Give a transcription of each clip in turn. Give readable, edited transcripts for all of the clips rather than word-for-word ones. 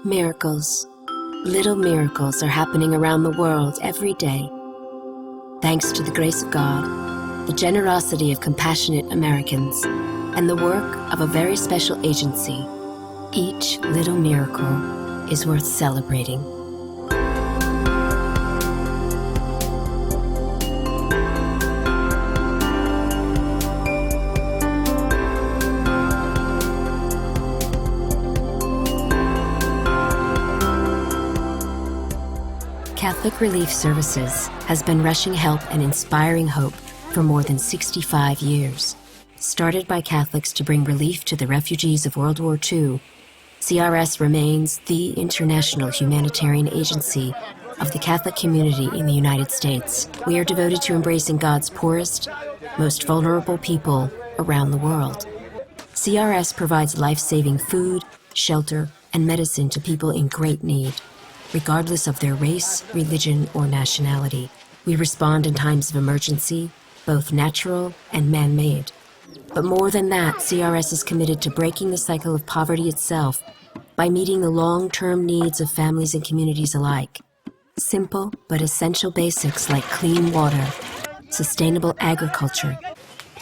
Miracles. Little miracles are happening around the world every day. Thanks to the grace of God, the generosity of compassionate Americans, and the work of a very special agency, each little miracle is worth celebrating. Catholic Relief Services has been rushing help and inspiring hope for more than 65 years. Started by Catholics to bring relief to the refugees of World War II, CRS remains the international humanitarian agency of the Catholic community in the United States. We are devoted to embracing God's poorest, most vulnerable people around the world. CRS provides life-saving food, shelter, and medicine to people in great need, regardless of their race, religion, or nationality. We respond in times of emergency, both natural and man-made. But more than that, CRS is committed to breaking the cycle of poverty itself by meeting the long-term needs of families and communities alike. Simple but essential basics like clean water, sustainable agriculture,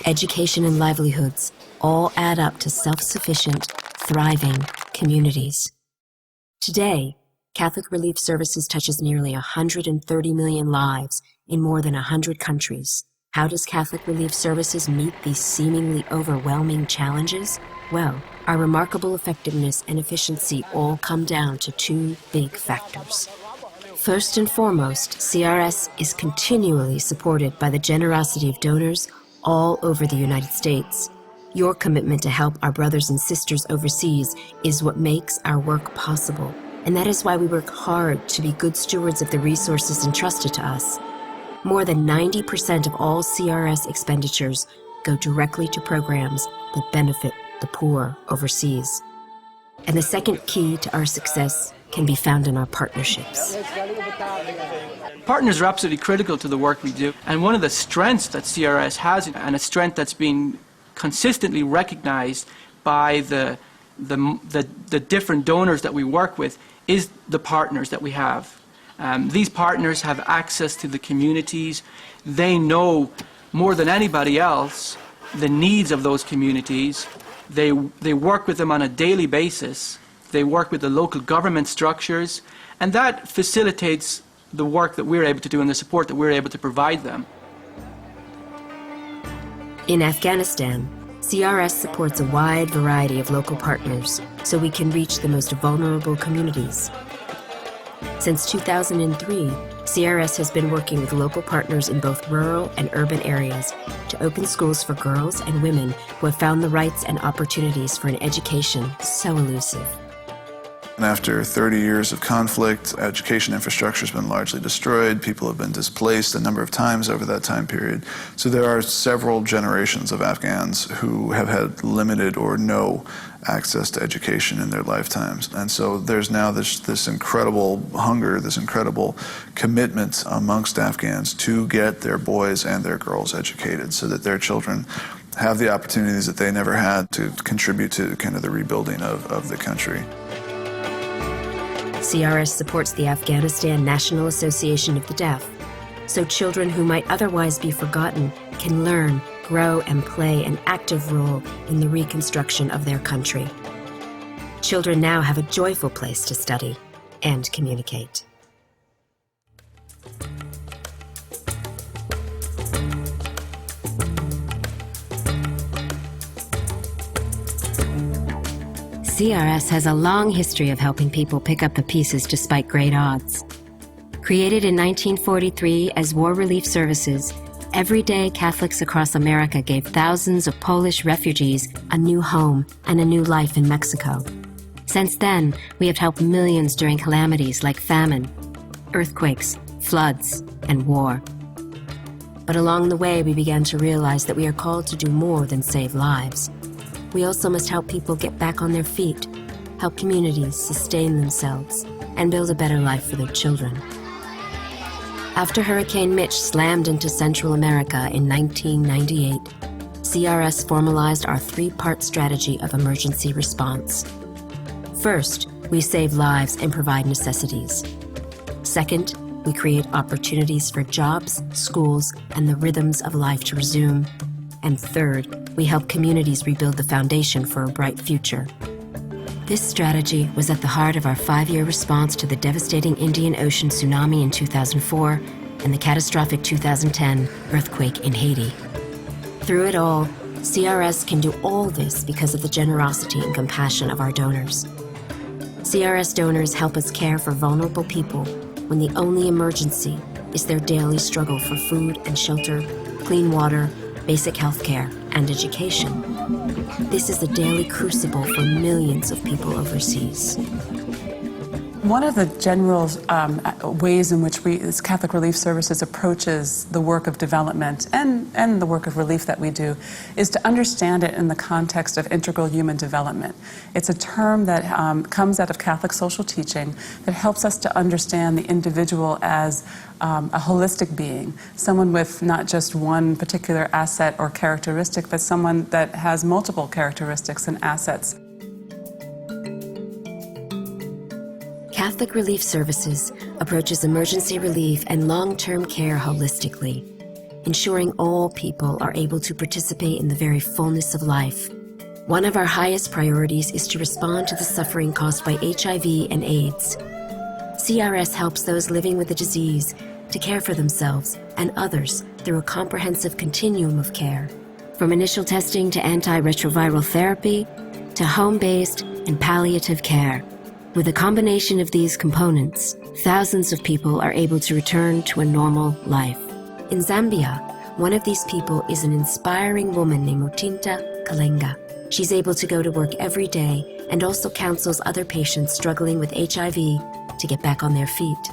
education and livelihoods all add up to self-sufficient, thriving communities. Today, Catholic Relief Services touches nearly 130 million lives in more than 100 countries. How does Catholic Relief Services meet these seemingly overwhelming challenges? Well, our remarkable effectiveness and efficiency all come down to two big factors. First and foremost, CRS is continually supported by the generosity of donors all over the United States. Your commitment to help our brothers and sisters overseas is what makes our work possible. And that is why we work hard to be good stewards of the resources entrusted to us. More than 90% of all CRS expenditures go directly to programs that benefit the poor overseas. And the second key to our success can be found in our partnerships. Partners are absolutely critical to the work we do. And one of the strengths that CRS has, and a strength that's been consistently recognized by the different donors that we work with, is the partners that we have. These partners have access to the communities. They know more than anybody else the needs of those communities. They work with them on a daily basis. They work with the local government structures, and that facilitates the work that we're able to do and the support that we're able to provide them. In Afghanistan, CRS supports a wide variety of local partners so we can reach the most vulnerable communities. Since 2003, CRS has been working with local partners in both rural and urban areas to open schools for girls and women who have found the rights and opportunities for an education so elusive. And after 30 years of conflict, education infrastructure has been largely destroyed. People have been displaced a number of times over that time period. So there are several generations of Afghans who have had limited or no access to education in their lifetimes. And so there's now this incredible hunger, this incredible commitment amongst Afghans to get their boys and their girls educated so that their children have the opportunities that they never had to contribute to kind of the rebuilding of the country. CRS supports the Afghanistan National Association of the Deaf, so children who might otherwise be forgotten can learn, grow, and play an active role in the reconstruction of their country. Children now have a joyful place to study and communicate. CRS has a long history of helping people pick up the pieces despite great odds. Created in 1943 as War Relief Services, every day Catholics across America gave thousands of Polish refugees a new home and a new life in Mexico. Since then, we have helped millions during calamities like famine, earthquakes, floods, and war. But along the way, we began to realize that we are called to do more than save lives. We also must help people get back on their feet, help communities sustain themselves, and build a better life for their children. After Hurricane Mitch slammed into Central America in 1998, CRS formalized our three-part strategy of emergency response. First, we save lives and provide necessities. Second, we create opportunities for jobs, schools, and the rhythms of life to resume. And third, we help communities rebuild the foundation for a bright future. This strategy was at the heart of our 5-year response to the devastating Indian Ocean tsunami in 2004 and the catastrophic 2010 earthquake in Haiti. Through it all, CRS can do all this because of the generosity and compassion of our donors. CRS donors help us care for vulnerable people when the only emergency is their daily struggle for food and shelter, clean water, basic health care, and education. This is the daily crucible for millions of people overseas. One of the general ways in which Catholic Relief Services approaches the work of development and the work of relief that we do is to understand it in the context of integral human development. It's a term that comes out of Catholic social teaching that helps us to understand the individual as a holistic being, someone with not just one particular asset or characteristic, but someone that has multiple characteristics and assets. Catholic Relief Services approaches emergency relief and long-term care holistically, ensuring all people are able to participate in the very fullness of life. One of our highest priorities is to respond to the suffering caused by HIV and AIDS. CRS helps those living with the disease to care for themselves and others through a comprehensive continuum of care, from initial testing to antiretroviral therapy to home-based and palliative care. With a combination of these components, thousands of people are able to return to a normal life. In Zambia, one of these people is an inspiring woman named Mutinta Kalenga. She's able to go to work every day and also counsels other patients struggling with HIV to get back on their feet.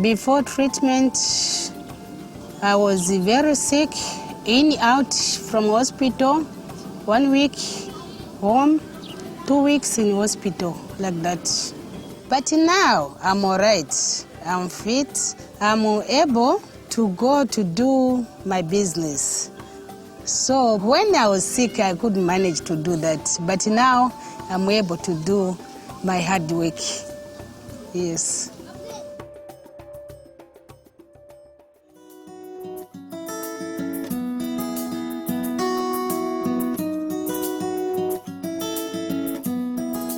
Before treatment, I was very sick, in, out from hospital, 1 week home, 2 weeks in hospital, like that. But now I'm all right. I'm fit. I'm able to go to do my business. So when I was sick, I couldn't manage to do that. But now I'm able to do my hard work. Yes.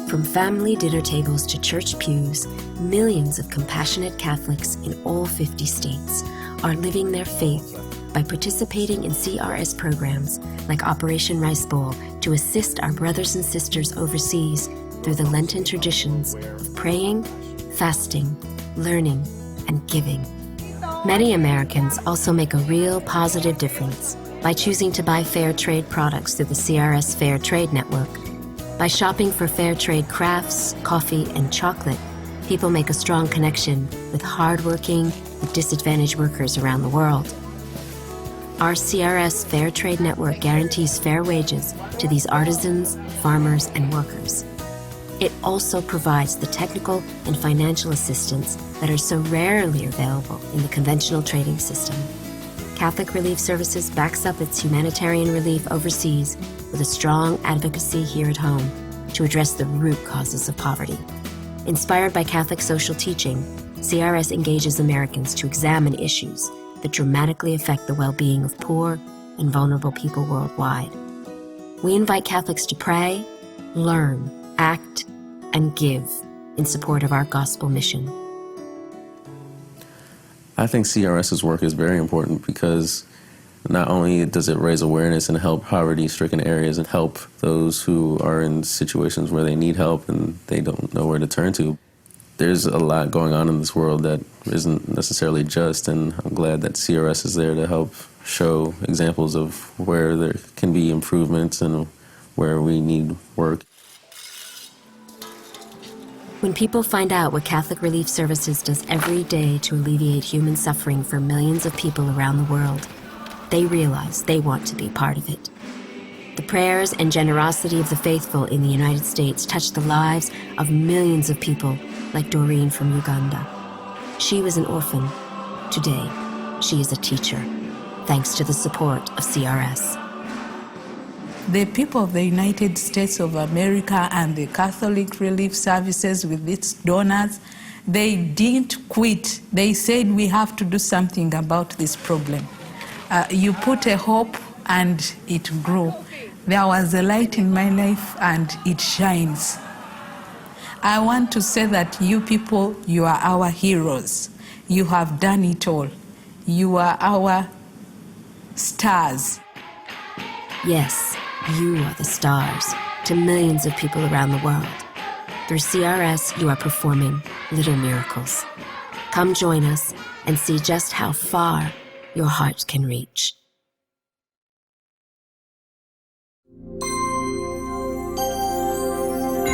From family dinner tables to church pews, millions of compassionate Catholics in all 50 states are living their faith by participating in CRS programs like Operation Rice Bowl to assist our brothers and sisters overseas through the Lenten traditions of praying, fasting, learning, and giving. Many Americans also make a real positive difference by choosing to buy fair trade products through the CRS Fair Trade Network. By shopping for fair trade crafts, coffee, and chocolate, people make a strong connection with hardworking and disadvantaged workers around the world. Our CRS Fair Trade Network guarantees fair wages to these artisans, farmers, and workers. It also provides the technical and financial assistance that are so rarely available in the conventional trading system. Catholic Relief Services backs up its humanitarian relief overseas with a strong advocacy here at home to address the root causes of poverty. Inspired by Catholic social teaching, CRS engages Americans to examine issues that dramatically affect the well-being of poor and vulnerable people worldwide. We invite Catholics to pray, learn, act, and give in support of our gospel mission. I think CRS's work is very important because not only does it raise awareness and help poverty-stricken areas and help those who are in situations where they need help and they don't know where to turn to. There's a lot going on in this world that isn't necessarily just, and I'm glad that CRS is there to help show examples of where there can be improvements and where we need work. When people find out what Catholic Relief Services does every day to alleviate human suffering for millions of people around the world, they realize they want to be part of it. The prayers and generosity of the faithful in the United States touch the lives of millions of people like Doreen from Uganda. She was an orphan. Today, she is a teacher, thanks to the support of CRS. The people of the United States of America and the Catholic Relief Services with its donors, they didn't quit. They said we have to do something about this problem. You put a hope and it grew. There was a light in my life and it shines. I want to say that you people, you are our heroes. You have done it all. You are our stars. Yes, you are the stars to millions of people around the world. Through CRS, you are performing little miracles. Come join us and see just how far your heart can reach.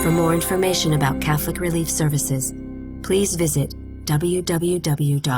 For more information about Catholic Relief Services, please visit www.crs.org.